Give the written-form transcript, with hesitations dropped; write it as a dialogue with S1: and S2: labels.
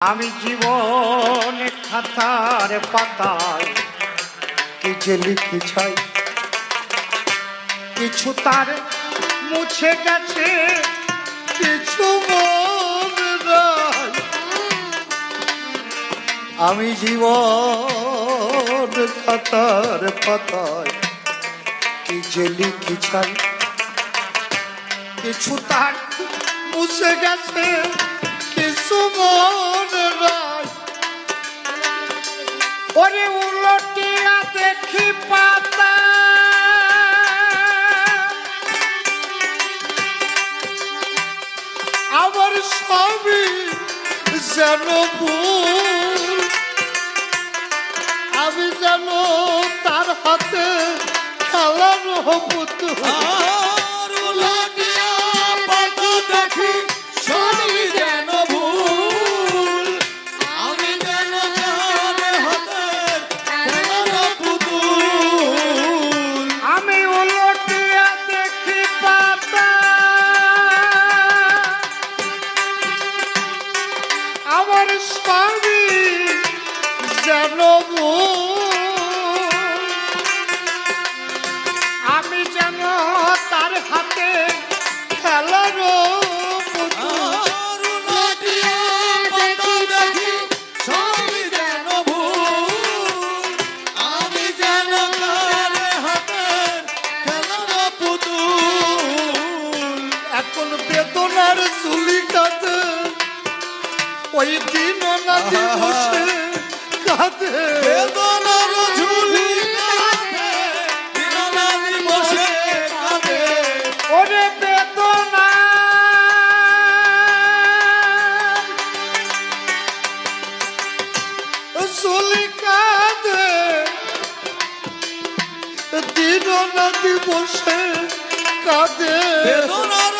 S1: আমি জীবন খাতার পাতায় কি যে লিখি চাই, কিছু তার মুছে গেছে, কিছু মনে নাই। আমি জীবন খাতার পাতায় কি যে লিখি চাই, কিছু তার মুছে গেছে, কিছু মনে নাই। ওরে উলটিয়া দেখি পাতা, আমার স্বামী যেন ভুল, আমি যেন তার হাতে খেলার পুতুল। আমি যেন তার হাতে খেলার এখন বেদনার চুলি কাঁদে, ওই দিন না দিবসে কাঁদে, বেদনার ঝুলি কাঁদে, দিন না দিবসে কাঁদে। ওরে বেদনা ঝুলি কাঁদে, দিন না দিবসে কাঁদে, বেদনার